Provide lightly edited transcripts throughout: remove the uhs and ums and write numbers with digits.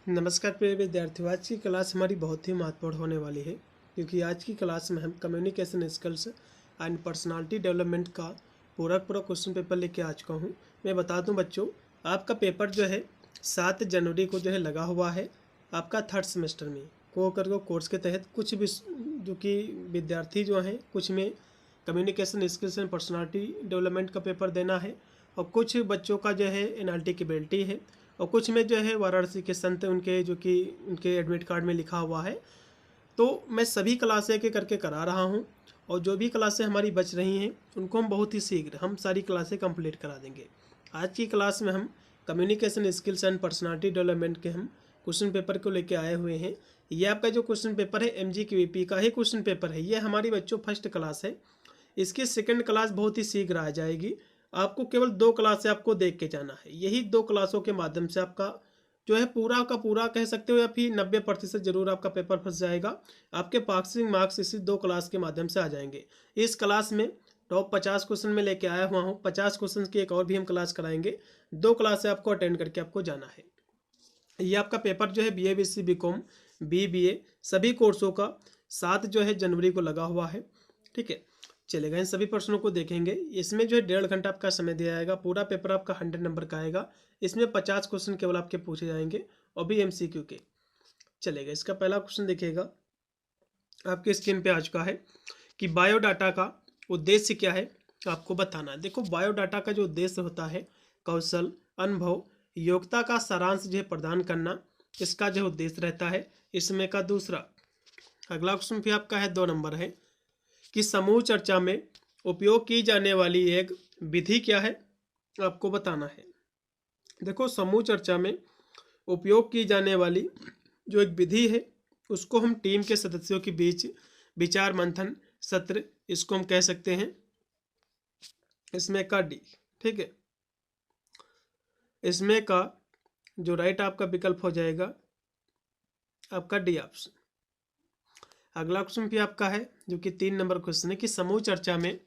नमस्कार प्रिय विद्यार्थियों। आज की क्लास हमारी बहुत ही महत्वपूर्ण होने वाली है क्योंकि आज की क्लास में हम communication skills and personality development का पूरा क्वेश्चन पेपर लेके आ चुका हूँ। मैं बता दूं बच्चों, आपका पेपर जो है 7 जनवरी को जो है लगा हुआ है आपका थर्ड सेमेस्टर में कोर्स के तहत। कुछ भी जो कि विद्यार्थी जो हैं कुछ में communication skills and personality development का पेपर देना है और कुछ बच्चों का जो है एनएलटी की बेल्टी है और कुछ में जो है वाराणसी के संत उनके जो कि उनके एडमिट कार्ड में लिखा हुआ है। तो मैं सभी क्लासें के करके करा रहा हूं और जो भी क्लासें हमारी बच रही हैं उनको हम बहुत ही शीघ्र हम सारी क्लासें कंप्लीट करा देंगे। आज की क्लास में हम communication skills and personality development के हम क्वेश्चन पेपर को लेके आए हुए हैं। ये आपका जो क्वेश्चन पेपर है MGQP का ही क्वेश्चन पेपर है। ये हमारी बच्चों फर्स्ट क्लास है। इसकी सेकंड क्लास बहुत ही शीघ्र आ जाएगी। आपको केवल 2 क्लासें आपको देख के जाना है। यही 2 क्लासों के माध्यम से आपका जो है पूरा का पूरा कह सकते हो या फिर 90% जरूर आपका पेपर फंस जाएगा। आपके पासिंग मार्क्स इसी 2 क्लास के माध्यम से आ जाएंगे। इस क्लास में टॉप 50 क्वेश्चन में लेके आया हुआ हूँ। 50 क्वेश्चन की एक और भी हम क्लास कराएंगे। 2 क्लासें आपको अटेंड करके आपको जाना है। ये आपका पेपर जो है BA BSc BCom BBA सभी कोर्सों का 7 जो है जनवरी को लगा हुआ है। ठीक है, चलेगा। इन सभी प्रश्नों को देखेंगे। इसमें जो है 1.5 घंटा आपका समय दिया जाएगा। पूरा पेपर आपका 100 नंबर का आएगा। इसमें 50 क्वेश्चन केवल आपके पूछे जाएंगे और भी MCQ के। चलेगा, इसका पहला क्वेश्चन देखिएगा, आपके स्क्रीन पे आ चुका है कि बायोडाटा का उद्देश्य क्या है आपको बताना है। देखो, बायोडाटा का जो उद्देश्य होता है कौशल, अनुभव, योग्यता का सारांश जो है प्रदान करना, इसका जो उद्देश्य रहता है। इसमें का दूसरा अगला क्वेश्चन भी आपका है 2 नंबर है कि समूह चर्चा में उपयोग की जाने वाली एक विधि क्या है आपको बताना है। देखो, समूह चर्चा में उपयोग की जाने वाली जो एक विधि है उसको हम टीम के सदस्यों के बीच विचार मंथन सत्र इसको हम कह सकते हैं। इसमें का डी। ठीक है, इसमें का जो राइट आपका विकल्प हो जाएगा आपका डी ऑप्शन। अगला क्वेश्चन भी आपका है जो कि 3 नंबर क्वेश्चन है कि समूह चर्चा में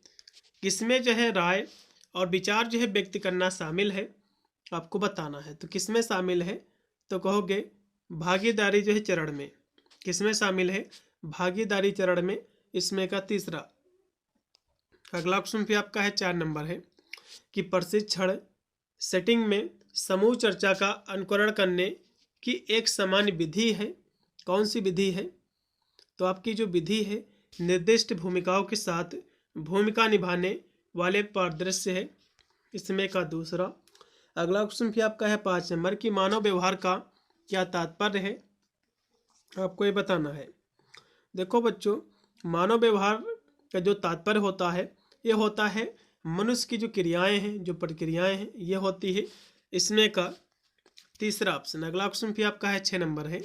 किसमें जो है राय और विचार जो है व्यक्त करना शामिल है आपको बताना है। तो किसमें शामिल है तो कहोगे भागीदारी जो है चरण में। किसमें शामिल है? भागीदारी चरण में। इसमें का तीसरा अगला क्वेश्चन भी आपका है 4 नंबर है कि प्रशिक्षण सेटिंग में समूह चर्चा का अनुकरण करने की एक सामान्य विधि है। कौन सी विधि है? तो आपकी जो विधि है निर्दिष्ट भूमिकाओं के साथ भूमिका निभाने वाले परिदृश्य है। इसमें का दूसरा अगला क्वेश्चन भी आपका है 5 नंबर कि मानव व्यवहार का क्या तात्पर्य है आपको ये बताना है। देखो बच्चों, मानव व्यवहार का जो तात्पर्य होता है ये होता है मनुष्य की जो क्रियाएं हैं, जो प्रक्रियाएं हैं, ये होती है। इसमें का तीसरा ऑप्शन। अगला क्वेश्चन भी आपका है 6 नंबर है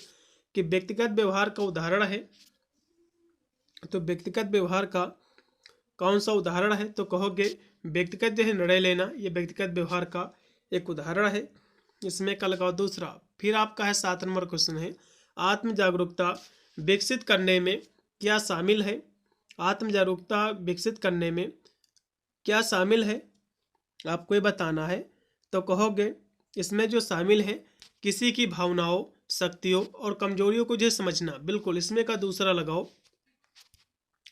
कि व्यक्तिगत व्यवहार का उदाहरण है। तो व्यक्तिगत व्यवहार का कौन सा उदाहरण है तो कहोगे व्यक्तिगत जो है निर्णय लेना, ये व्यक्तिगत व्यवहार का एक उदाहरण है। इसमें का लगाओ दूसरा। फिर आपका है 7 नंबर क्वेश्चन है आत्म जागरूकता विकसित करने में क्या शामिल है। आत्म जागरूकता विकसित करने में क्या शामिल है आपको ये बताना है। तो कहोगे इसमें जो शामिल है किसी की भावनाओं, शक्तियों और कमजोरियों को जो समझना। बिल्कुल, इसमें का दूसरा लगाओ।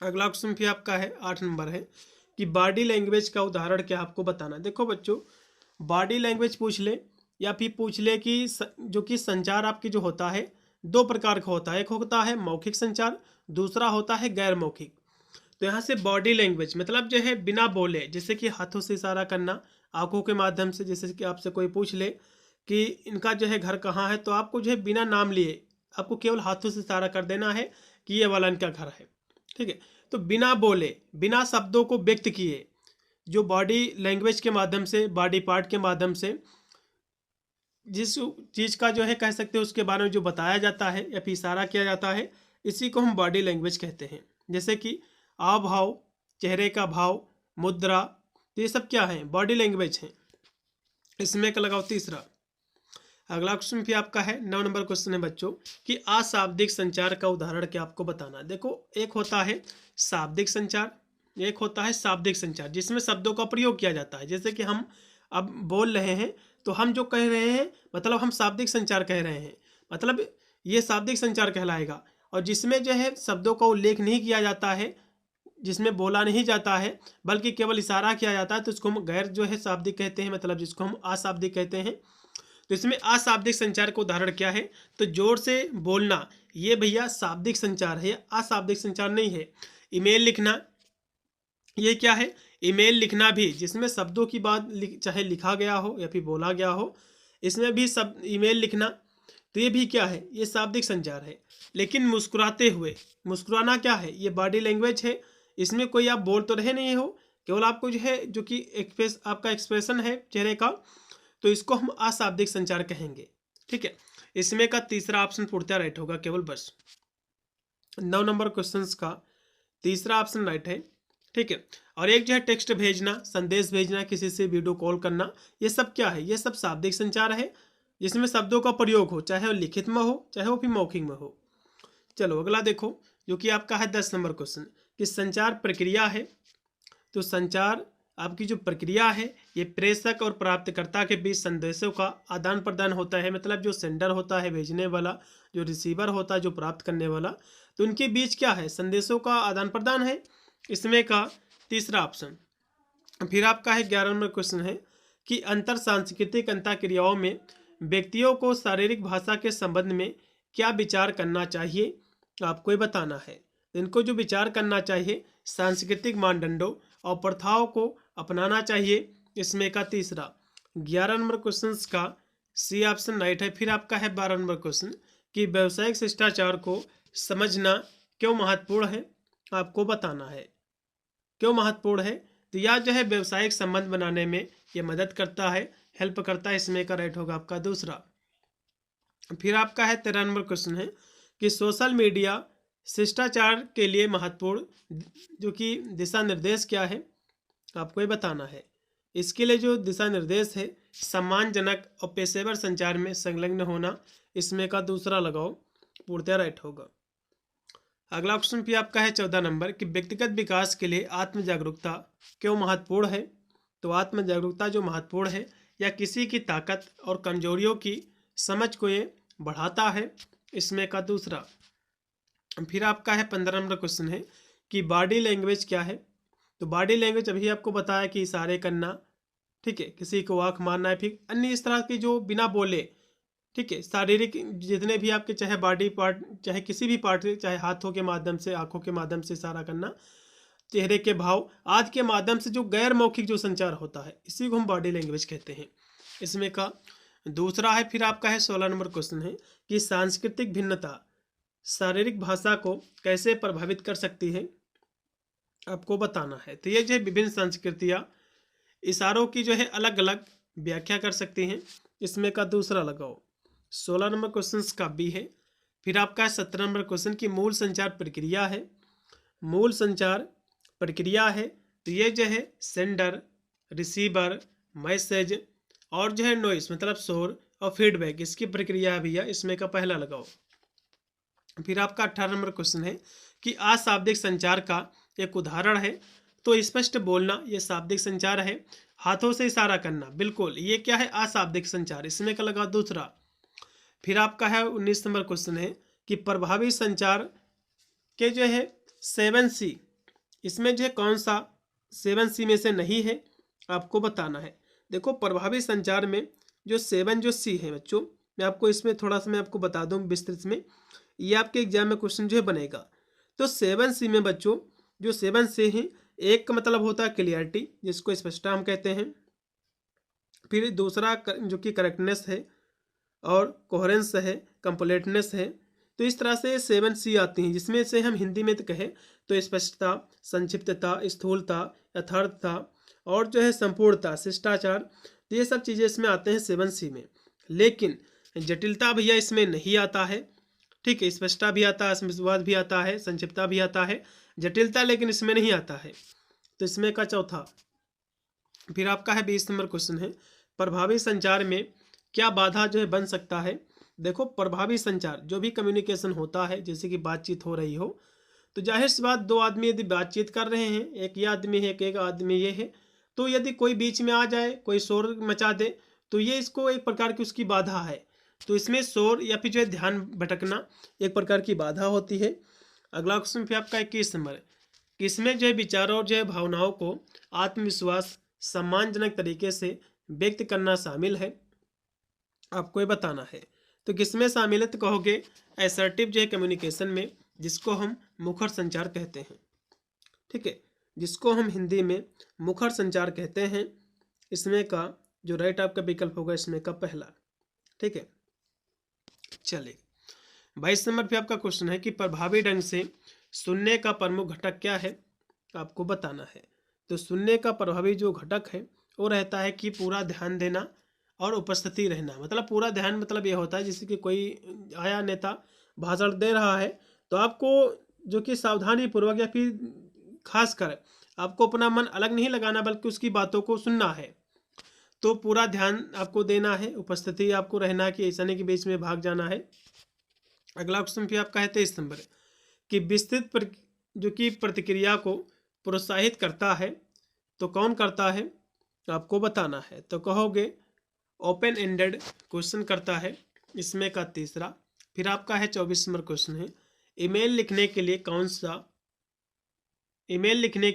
अगला क्वेश्चन भी आपका है 8 नंबर है कि बॉडी लैंग्वेज का उदाहरण क्या आपको बताना। देखो बच्चों, बॉडी लैंग्वेज पूछ ले या फिर पूछ ले कि जो कि संचार आपकी जो होता है 2 प्रकार का होता है। एक होता है मौखिक संचार, दूसरा होता है गैर मौखिक। तो यहाँ से बॉडी लैंग्वेज मतलब जो है बिना बोले, जैसे कि हाथों से इशारा करना, आंखों के माध्यम से, जैसे कि आपसे कोई पूछ ले कि इनका जो है घर कहाँ है तो आपको जो है बिना नाम लिए आपको केवल हाथों से इशारा कर देना है कि ये वाला इनका घर है। ठीक है, तो बिना बोले, बिना शब्दों को व्यक्त किए, जो बॉडी लैंग्वेज के माध्यम से, बॉडी पार्ट के माध्यम से जिस चीज़ का जो है कह सकते हैं उसके बारे में जो बताया जाता है या फिर इशारा किया जाता है, इसी को हम बॉडी लैंग्वेज कहते हैं। जैसे कि हाव भाव, चेहरे का भाव, मुद्रा, तो ये सब क्या है? बॉडी लैंग्वेज है। इसमें का लगाओ तीसरा। अगला क्वेश्चन भी आपका है 9 नंबर क्वेश्चन है बच्चों कि अशाब्दिक संचार का उदाहरण क्या आपको बताना। देखो, एक होता है शाब्दिक संचार, एक होता है शाब्दिक संचार जिसमें शब्दों का प्रयोग किया जाता है। जैसे कि हम अब बोल रहे हैं तो हम जो कह रहे हैं मतलब हम शाब्दिक संचार कह रहे हैं। मतलब ये शाब्दिक संचार कहलाएगा। और जिसमें जो है शब्दों का उल्लेख नहीं किया जाता है, जिसमें बोला नहीं जाता है बल्कि केवल इशारा किया जाता है, तो इसको हम गैर जो है शाब्दिक कहते हैं, मतलब जिसको हम अशाब्दिक कहते हैं। तो इसमें अशाब्दिक संचार का उदाहरण क्या है, तो जोर से बोलना, ये भैया शाब्दिक संचार है, अशाब्दिक संचार नहीं है। ईमेल लिखना, ये क्या है, ईमेल लिखना भी, जिसमें शब्दों की बात चाहे लिखा गया हो या फिर बोला गया हो, इसमें भी सब ईमेल लिखना, तो ये भी क्या है, ये शाब्दिक संचार है। लेकिन मुस्कुराते हुए, मुस्कुराना क्या है, ये बॉडी लैंग्वेज है, इसमें कोई आप बोल तो रहे नहीं हो, केवल आपको जो है जो कि आपका एक्सप्रेशन है चेहरे का, तो इसको हम अशाब्दिक संचार कहेंगे। ठीक है, इसमें का तीसरा ऑप्शन पूर्णतः राइट होगा केवल बस। 9 नंबर क्वेश्चन का तीसरा ऑप्शन राइट है। ठीक है, और एक जो है टेक्स्ट भेजना, संदेश भेजना, किसी से वीडियो कॉल करना, ये सब क्या है, ये सब शाब्दिक संचार है, जिसमें शब्दों का प्रयोग हो, चाहे वो लिखित में हो चाहे वो फिर मौखिक में हो। चलो अगला देखो, जो कि आपका है 10 नंबर क्वेश्चन, कि संचार प्रक्रिया है। तो संचार आपकी जो प्रक्रिया है, ये प्रेषक और प्राप्तकर्ता के बीच संदेशों का आदान प्रदान होता है। मतलब जो सेंडर होता है भेजने वाला, जो रिसीवर होता है जो प्राप्त करने वाला, तो उनके बीच क्या है, संदेशों का आदान प्रदान है। इसमें का तीसरा ऑप्शन। फिर आपका है 11 नंबर क्वेश्चन है कि अंतर सांस्कृतिक अंतःक्रियाओं में व्यक्तियों को शारीरिक भाषा के संबंध में क्या विचार करना चाहिए, आपको ये बताना है। इनको जो विचार करना चाहिए, सांस्कृतिक मानदंडों और प्रथाओं को अपनाना चाहिए। इसमें का तीसरा 11 नंबर क्वेश्चन का सी ऑप्शन राइट है। फिर आपका है 12 नंबर क्वेश्चन कि व्यावसायिक शिष्टाचार को समझना क्यों महत्वपूर्ण है, आपको बताना है क्यों महत्वपूर्ण है। तो यह जो है व्यावसायिक संबंध बनाने में ये मदद करता है, हेल्प करता है। इसमें का राइट होगा आपका दूसरा। फिर आपका है 13 नंबर क्वेश्चन है कि सोशल मीडिया शिष्टाचार के लिए महत्वपूर्ण जो कि दिशा निर्देश क्या है, आपको ये बताना है। इसके लिए जो दिशा निर्देश है, सम्मानजनक और पेशेवर संचार में संलग्न होना, इसमें का दूसरा लगाओ, पूर्णतः राइट होगा। अगला क्वेश्चन भी आपका है 14 नंबर कि व्यक्तिगत विकास के लिए आत्म जागरूकता क्यों महत्वपूर्ण है। तो आत्म जागरूकता जो महत्वपूर्ण है, या किसी की ताकत और कमजोरियों की समझ को ये बढ़ाता है। इसमें का दूसरा। फिर आपका है 15 नंबर क्वेश्चन है कि बॉडी लैंग्वेज क्या है। तो बॉडी लैंग्वेज अभी आपको बताया कि इशारे करना, ठीक है, किसी को आँख मारना है, फिर अन्य इस तरह की जो बिना बोले, ठीक है, शारीरिक जितने भी आपके चाहे बॉडी पार्ट, चाहे किसी भी पार्ट से, चाहे हाथों के माध्यम से, आंखों के माध्यम से इशारा करना, चेहरे के भाव आदि के माध्यम से जो गैर मौखिक जो संचार होता है, इसी को हम बॉडी लैंग्वेज कहते हैं। इसमें का दूसरा है। फिर आपका है 16 नंबर क्वेश्चन है कि सांस्कृतिक भिन्नता शारीरिक भाषा को कैसे प्रभावित कर सकती है, आपको बताना है। तो ये जो है विभिन्न संस्कृतियाँ इशारों की जो है अलग अलग व्याख्या कर सकती हैं। इसमें का दूसरा लगाओ। 16 नंबर क्वेश्चन का भी है। फिर आपका 17 नंबर क्वेश्चन की मूल संचार प्रक्रिया है। मूल संचार प्रक्रिया है, तो ये जो है सेंडर, रिसीवर, मैसेज और जो है नॉइस मतलब शोर और फीडबैक, इसकी प्रक्रिया है भैया। इसमें का पहला लगाओ। फिर आपका 18 नंबर क्वेश्चन है कि अशाब्दिक संचार का एक उदाहरण है। तो स्पष्ट बोलना, ये शाब्दिक संचार है। हाथों से इशारा करना, बिल्कुल ये क्या है, अशाब्दिक संचार। इसमें का लगा दूसरा। फिर आपका है 19 नंबर क्वेश्चन है कि प्रभावी संचार के जो है 7C, इसमें जो है कौन सा 7C में से नहीं है, आपको बताना है। देखो प्रभावी संचार में जो 7C है बच्चों, मैं आपको इसमें थोड़ा सा मैं आपको बता दूं विस्तृत में, ये आपके एग्जाम में क्वेश्चन जो है बनेगा। तो 7C में बच्चों जो 7C है, एक का मतलब होता है क्लियरिटी, जिसको स्पष्टता हम कहते हैं। फिर दूसरा जो कि करेक्टनेस है, और कोहेरेंस है, कंप्लीटनेस है। तो इस तरह से 7C आती हैं, जिसमें से हम हिंदी में तो कहें तो स्पष्टता, संक्षिप्तता, स्थूलता, यथार्थता और जो है संपूर्णता, शिष्टाचार, तो ये सब चीज़ें इसमें आते हैं 7C में। लेकिन जटिलता भैया इसमें नहीं आता है, ठीक है। स्पष्टता भी आता है, संवाद भी आता है, संक्षिप्तता भी आता है, जटिलता लेकिन इसमें नहीं आता है। तो इसमें का चौथा। फिर आपका है 20 नंबर क्वेश्चन है, प्रभावी संचार में क्या बाधा जो है बन सकता है। देखो प्रभावी संचार जो भी कम्युनिकेशन होता है, जैसे कि बातचीत हो रही हो, तो जाहिर सी बात दो आदमी यदि बातचीत कर रहे हैं, एक ये आदमी है, एक आदमी ये है, तो यदि कोई बीच में आ जाए, कोई शोर मचा दे, तो ये इसको एक प्रकार की उसकी बाधा है। तो इसमें शोर या फिर जो है ध्यान भटकना एक प्रकार की बाधा होती है। अगला क्वेश्चन फिर आपका 21 नंबर है कि इसमें जो है विचारों और जो है भावनाओं को आत्मविश्वास सम्मानजनक तरीके से व्यक्त करना शामिल है। आपको ये बताना है। तो किसमें शामिल है तो कहोगे असर्टिव जो है कम्युनिकेशन में, जिसको हम मुखर संचार कहते हैं। ठीक है, जिसको हम हिंदी में मुखर संचार कहते हैं। इसमें का जो राइट आपका विकल्प होगा इसमें का पहला। ठीक है, चलिए 22 नंबर पे आपका क्वेश्चन है कि प्रभावी ढंग से सुनने का प्रमुख घटक क्या है, आपको बताना है। तो सुनने का प्रभावी जो घटक है वो रहता है कि पूरा ध्यान देना और उपस्थिति रहना। मतलब पूरा ध्यान मतलब ये होता है जैसे कि कोई आया नेता भाषण दे रहा है तो आपको जो कि सावधानी पूर्वक या फिर खास कर आपको अपना मन अलग नहीं लगाना बल्कि उसकी बातों को सुनना है। तो पूरा ध्यान आपको देना है, उपस्थिति आपको रहना कि ऐसा नहीं कि बीच में भाग जाना है। अगला क्वेश्चन फिर आपका है 23 नंबर कि विस्तृत जो कि प्रतिक्रिया को प्रोत्साहित करता है तो कौन करता है, आपको बताना है। तो कहोगे ओपन एंडेड क्वेश्चन करता है, इसमें का तीसरा। फिर आपका है 24 नंबर क्वेश्चन है ईमेल लिखने के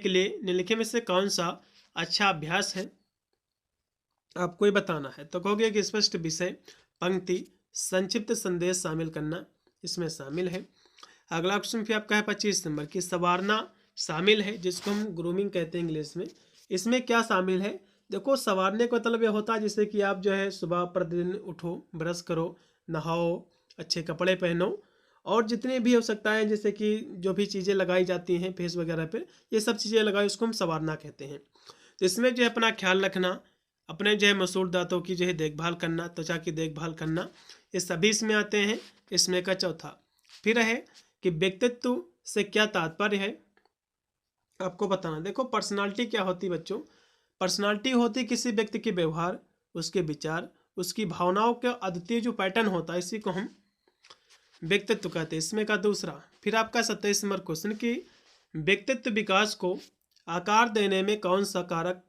लिए निम्नलिखित में से कौन सा अच्छा अभ्यास है, आपको ये बताना है। तो कहोगे कि स्पष्ट विषय, पंक्ति, संक्षिप्त संदेश शामिल करना इसमें शामिल है। अगला क्वेश्चन फिर आपका है 25 नंबर की संवारना शामिल है, जिसको हम ग्रूमिंग कहते हैं इंग्लिश में। इसमें क्या शामिल है, देखो संवारने का मतलब ये होता है जैसे कि आप जो है सुबह प्रतिदिन उठो, ब्रश करो, नहाओ, अच्छे कपड़े पहनो और जितनी भी आवश्यकताएं जैसे कि जो भी चीज़ें लगाई जाती हैं फेस वगैरह पे, ये सब चीज़ें लगाई उसको हम संवारना कहते हैं। तो इसमें जो है अपना ख्याल रखना, अपने जो है मसूड़ दांतों की जो है देखभाल करना, त्वचा की देखभाल करना, ये सभी इसमें आते हैं। इसमें का चौथा फिर है कि व्यक्तित्व से क्या तात्पर्य है, आपको बताना। देखो पर्सनालिटी क्या होती है बच्चों, पर्सनालिटी होती किसी व्यक्ति के व्यवहार, उसके विचार, उसकी भावनाओं का अद्वितीय जो पैटर्न होता है, इसी को हम व्यक्तित्व कहते हैं। इसमें का दूसरा फिर आपका 27 नंबर क्वेश्चन कि व्यक्तित्व विकास को आकार देने में कौन सा कारक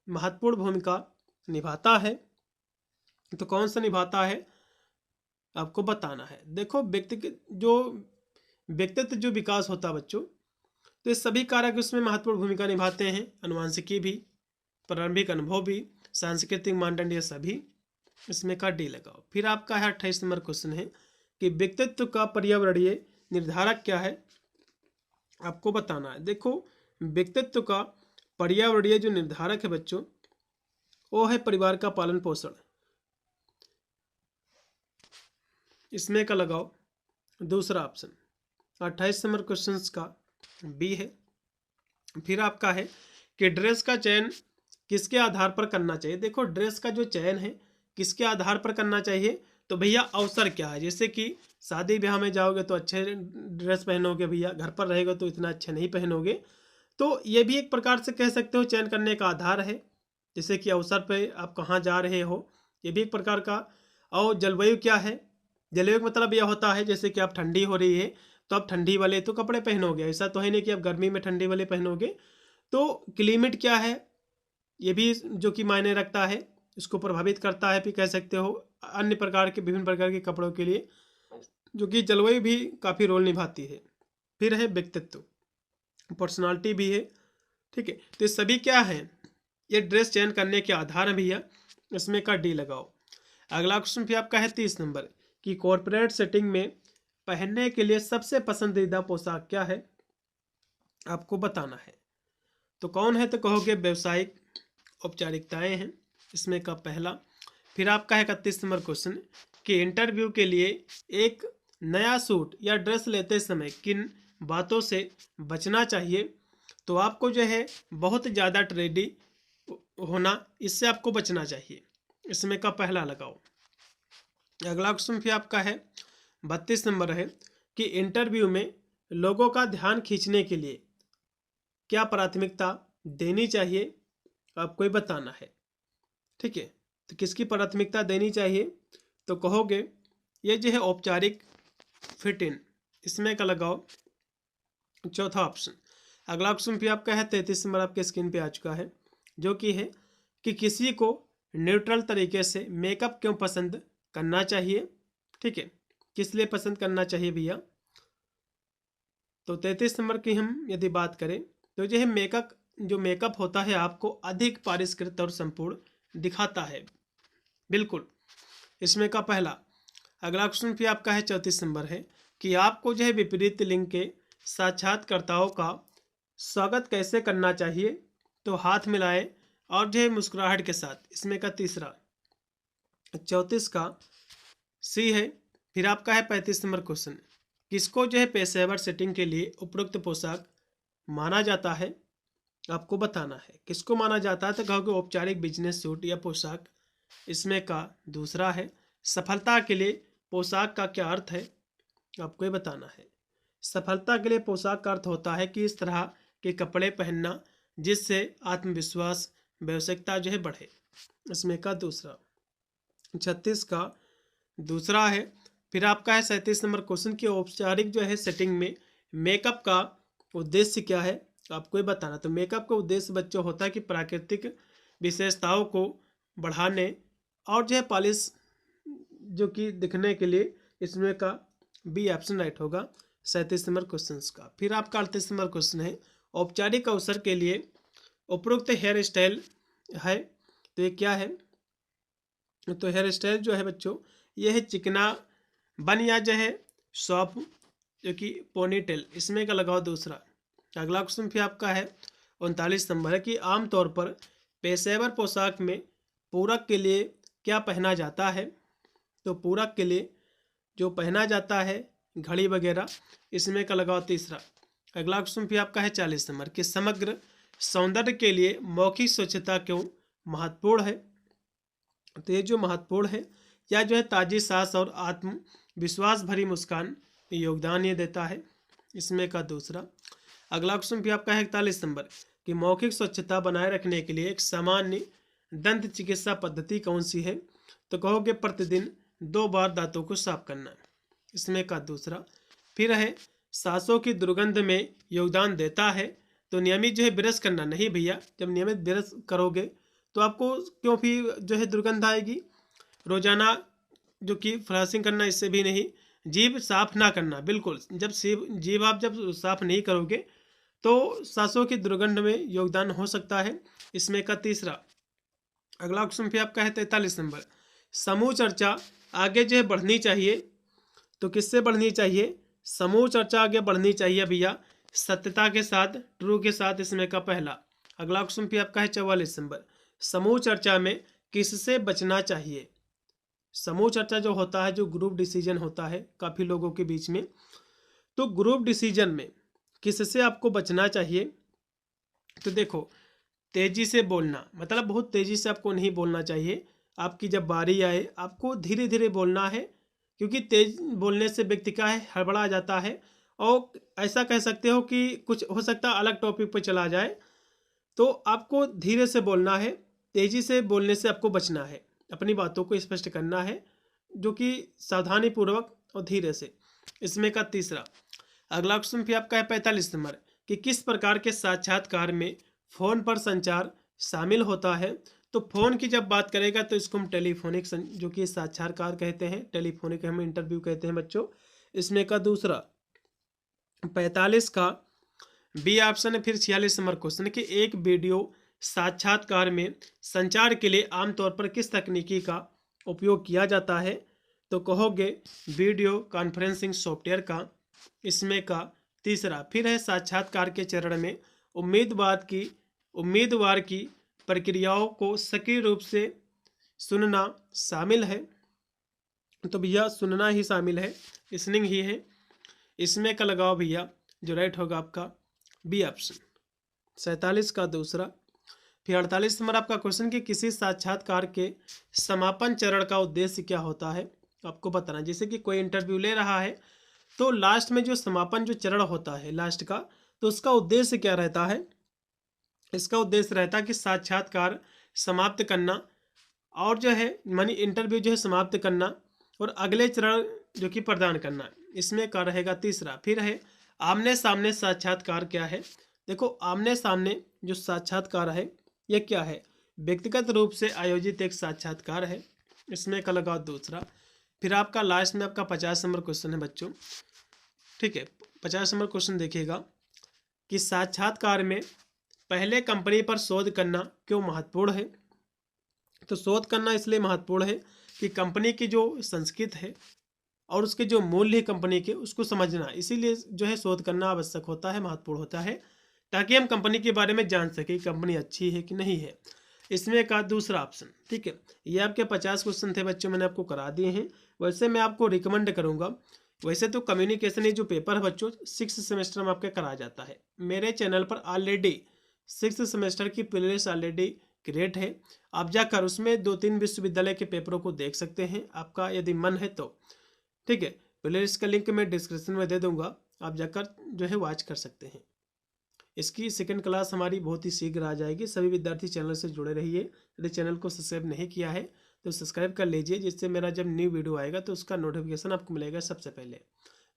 महत्वपूर्ण भूमिका निभाता है, तो कौन सा निभाता है, आपको बताना है। देखो व्यक्तित्व जो विकास होता है बच्चों, तो ये सभी कारक उसमें महत्वपूर्ण भूमिका निभाते हैं। अनुवांशिकी भी, प्रारंभिक अनुभव भी, सांस्कृतिक मानदंड, ये सभी। इसमें का डी लगाओ। फिर आपका है 28 नंबर क्वेश्चन है कि व्यक्तित्व का पर्यावरणीय निर्धारक क्या है, आपको बताना है। देखो व्यक्तित्व का पर्यावरणीय जो निर्धारक है बच्चों, वो है परिवार का पालन पोषण। इसमें का लगाओ दूसरा ऑप्शन। 28 नंबर क्वेश्चन का बी है। फिर आपका है कि ड्रेस का चयन किसके आधार पर करना चाहिए। देखो ड्रेस का जो चयन है किसके आधार पर करना चाहिए, तो भैया अवसर क्या है। जैसे कि शादी ब्याह में जाओगे तो अच्छे ड्रेस पहनोगे भैया, घर पर रहेगा तो इतना अच्छे नहीं पहनोगे। तो ये भी एक प्रकार से कह सकते हो चयन करने का आधार है। जैसे कि अवसर पे आप कहाँ जा रहे हो, ये भी एक प्रकार का। और जलवायु क्या है, जलवायु का मतलब यह होता है जैसे कि आप ठंडी हो रही है तो आप ठंडी वाले तो कपड़े पहनोगे, ऐसा तो है नहीं कि आप गर्मी में ठंडी वाले पहनोगे। तो क्लाइमेट क्या है, ये भी जो कि मायने रखता है, इसको प्रभावित करता है भी कह सकते हो। अन्य प्रकार के विभिन्न प्रकार के कपड़ों के लिए जो कि जलवायु भी काफ़ी रोल निभाती है। फिर है व्यक्तित्व, पर्सनालिटी भी है। ठीक है, तो ये सभी क्या है, ये ड्रेस चयन करने के आधार है भैया। इसमें का डी लगाओ। अगला क्वेश्चन फिर आपका है 30 नंबर कि कॉर्पोरेट सेटिंग में पहनने के लिए सबसे पसंदीदा पोशाक क्या है, आपको बताना है। तो कौन है, तो कहोगे व्यावसायिक औपचारिकताएं हैं। इसमें का पहला। फिर आपका है 31 नंबर क्वेश्चन कि इंटरव्यू के लिए एक नया सूट या ड्रेस लेते समय किन बातों से बचना चाहिए, तो आपको जो है बहुत ज़्यादा ट्रेंडी होना, इससे आपको बचना चाहिए। इसमें का पहला लगाओ। अगला क्वेश्चन फिर आपका है 32 नंबर है कि इंटरव्यू में लोगों का ध्यान खींचने के लिए क्या प्राथमिकता देनी चाहिए, आपको ये बताना है। ठीक है, तो किसकी प्राथमिकता देनी चाहिए, तो कहोगे ये जो है औपचारिक फिट इन। इसमें का लगाओ चौथा ऑप्शन। अगला ऑप्शन भी आपका है 33 नंबर आपके स्क्रीन पे आ चुका है, जो कि है कि किसी को न्यूट्रल तरीके से मेकअप क्यों पसंद करना चाहिए, ठीक है, किस लिए पसंद करना चाहिए भैया? तो 33 नंबर की हम यदि बात करें तो जो है मेकअप होता है आपको अधिक परिष्कृत और संपूर्ण दिखाता है। बिल्कुल, इसमें का पहला। अगला क्वेश्चन भी आपका है 34 नंबर है कि आपको जो है विपरीत लिंग के साक्षात्कारताओं का स्वागत कैसे करना चाहिए? तो हाथ मिलाए और जो है मुस्कुराहट के साथ। इसमें का तीसरा। 34 का सी है। फिर आपका है 35 नंबर क्वेश्चन, किसको जो है पेशेवर सेटिंग के लिए उपयुक्त पोशाक माना जाता है? आपको बताना है किसको माना जाता है। तो कहोगे औपचारिक बिजनेस सूट या पोशाक। इसमें का दूसरा है, सफलता के लिए पोशाक का क्या अर्थ है? आपको ये बताना है। सफलता के लिए पोशाक का अर्थ होता है कि इस तरह के कपड़े पहनना जिससे आत्मविश्वास व्यावसायिकता जो है बढ़े। इसमें का दूसरा। 36 का दूसरा है। फिर आपका है 37 नंबर क्वेश्चन की औपचारिक जो है सेटिंग में मेकअप का उद्देश्य क्या है? आपको ये बताना। तो मेकअप का उद्देश्य बच्चों होता है कि प्राकृतिक विशेषताओं को बढ़ाने और जो है पॉलिश जो कि दिखने के लिए। इसमें का बी ऑप्शन राइट होगा 37 नंबर क्वेश्चन का। फिर आपका 38 नंबर क्वेश्चन है, औपचारिक अवसर के लिए उपयुक्त हेयर स्टाइल है। तो ये क्या है? तो हेयर स्टाइल जो है बच्चों ये है चिकना बन या जो है सॉप जो कि पोनीटेल। इसमें का लगाओ दूसरा। अगला क्वेश्चन फिर आपका है 39 नंबर है कि आमतौर पर पेशेवर पोशाक में पूरक के लिए क्या पहना जाता है? तो पूरक के लिए जो पहना जाता है घड़ी वगैरह। इसमें का लगाओ तीसरा। अगला क्वेश्चन फिर आपका है 40 नंबर कि समग्र सौंदर्य के लिए मौखिक स्वच्छता क्यों महत्वपूर्ण है? तो ये जो महत्वपूर्ण है या जो है ताजी सांस और आत्मविश्वास भरी मुस्कान योगदान ये देता है। इसमें का दूसरा। अगला क्वेश्चन भी आपका है 41 नंबर कि मौखिक स्वच्छता बनाए रखने के लिए एक सामान्य दंत चिकित्सा पद्धति कौन सी है? तो कहोगे प्रतिदिन 2 बार दांतों को साफ करना। इसमें का दूसरा। फिर है सांसों की दुर्गंध में योगदान देता है। तो नियमित जो है ब्रश करना। नहीं भैया, जब नियमित ब्रश करोगे तो आपको क्यों फिर जो है दुर्गंध आएगी? रोजाना जो कि फ्लशिंग करना, इससे भी नहीं। जीभ साफ ना करना, बिल्कुल जब जीभ आप जब साफ नहीं करोगे तो सांसों की दुर्गंध में योगदान हो सकता है। इसमें का तीसरा। अगला क्वेश्चन फिर आपका है 43 नंबर, समूह चर्चा आगे जो है बढ़नी चाहिए। तो किससे बढ़नी चाहिए? समूह चर्चा आगे बढ़नी चाहिए भैया सत्यता के साथ, ट्रू के साथ। इसमें का पहला। अगला क्वेश्चन फिर आपका है 44 नंबर, समूह चर्चा में किससे बचना चाहिए? समूह चर्चा जो होता है, जो ग्रुप डिसीजन होता है काफ़ी लोगों के बीच में, तो ग्रुप डिसीजन में किससे आपको बचना चाहिए? तो देखो, तेजी से बोलना, मतलब बहुत तेजी से आपको नहीं बोलना चाहिए। आपकी जब बारी आए आपको धीरे धीरे बोलना है, क्योंकि तेज बोलने से व्यक्ति का है हड़बड़ा जाता है और ऐसा कह सकते हो कि कुछ हो सकता है अलग टॉपिक पर चला जाए। तो आपको धीरे से बोलना है, तेजी से बोलने से आपको बचना है। अपनी बातों को स्पष्ट करना है, जो कि सावधानी पूर्वक और धीरे से। इसमें का तीसरा। अगला क्वेश्चन भी आपका है 45 नंबर कि किस प्रकार के साक्षात्कार में फ़ोन पर संचार शामिल होता है? तो फ़ोन की जब बात करेगा तो इसको हम टेलीफोनिक जो कि साक्षात्कार कहते हैं, टेलीफोनिक हम इंटरव्यू कहते हैं बच्चों। इसमें का दूसरा। 45 का बी ऑप्शन है। फिर 46 नंबर क्वेश्चन कि एक वीडियो साक्षात्कार में संचार के लिए आमतौर पर किस तकनीकी का उपयोग किया जाता है? तो कहोगे वीडियो कॉन्फ्रेंसिंग सॉफ्टवेयर का। इसमें का तीसरा। फिर है साक्षात्कार के चरण में उम्मीदवार की प्रक्रियाओं को सक्रिय रूप से सुनना शामिल है। तो भैया सुनना ही शामिल है, लिसनिंग ही है। इसमें का लगाओ भैया जो राइट होगा आपका बी ऑप्शन 47 का दूसरा। फिर 48 नंबर आपका क्वेश्चन कि किसी साक्षात्कार के समापन चरण का उद्देश्य क्या होता है? आपको बताना। जैसे कि कोई इंटरव्यू ले रहा है तो लास्ट में जो समापन जो चरण होता है लास्ट का, तो उसका उद्देश्य क्या रहता है? इसका उद्देश्य रहता है कि साक्षात्कार समाप्त करना और जो है मानी इंटरव्यू जो है समाप्त करना और अगले चरण जो कि प्रदान करना। इसमें का रहेगा तीसरा। फिर है आमने सामने साक्षात्कार क्या है? देखो, आमने सामने जो साक्षात्कार है यह क्या है? व्यक्तिगत रूप से आयोजित एक साक्षात्कार है। इसमें का लगाओ दूसरा। फिर आपका लास्ट में आपका 50 नंबर क्वेश्चन है बच्चों, ठीक है। 50 नंबर क्वेश्चन देखिएगा कि साक्षात्कार में पहले कंपनी पर शोध करना क्यों महत्वपूर्ण है। तो शोध करना इसलिए महत्वपूर्ण है कि कंपनी की जो संस्कृति है और उसके जो मूल्य है कंपनी के, उसको समझना, इसीलिए जो है शोध करना आवश्यक होता है, महत्वपूर्ण होता है, ताकि हम कंपनी के बारे में जान सकें कंपनी अच्छी है कि नहीं है। इसमें का दूसरा ऑप्शन, ठीक है। ये आपके 50 क्वेश्चन थे बच्चों, मैंने आपको करा दिए हैं। वैसे मैं आपको रिकमेंड करूंगा, वैसे तो कम्युनिकेशन ये जो पेपर है बच्चों 6 सेमेस्टर में आपके कराया जाता है। मेरे चैनल पर ऑलरेडी 6 सेमेस्टर की प्लेलिस्ट ऑलरेडी क्रिएट है, आप जाकर उसमें 2-3 विश्वविद्यालय के पेपरों को देख सकते हैं, आपका यदि मन है तो, ठीक है। प्लेलिस्ट का लिंक मैं डिस्क्रिप्शन में दे दूंगा, आप जाकर जो है वॉच कर सकते हैं। इसकी सेकंड क्लास हमारी बहुत ही शीघ्र आ जाएगी। सभी विद्यार्थी चैनल से जुड़े रहिए। यदि चैनल को सब्सक्राइब नहीं किया है तो सब्सक्राइब कर लीजिए, जिससे मेरा जब न्यू वीडियो आएगा तो उसका नोटिफिकेशन आपको मिलेगा सबसे पहले।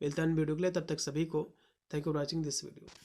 मिलता है वीडियो के लिए, तब तक सभी को thank you for watching this video.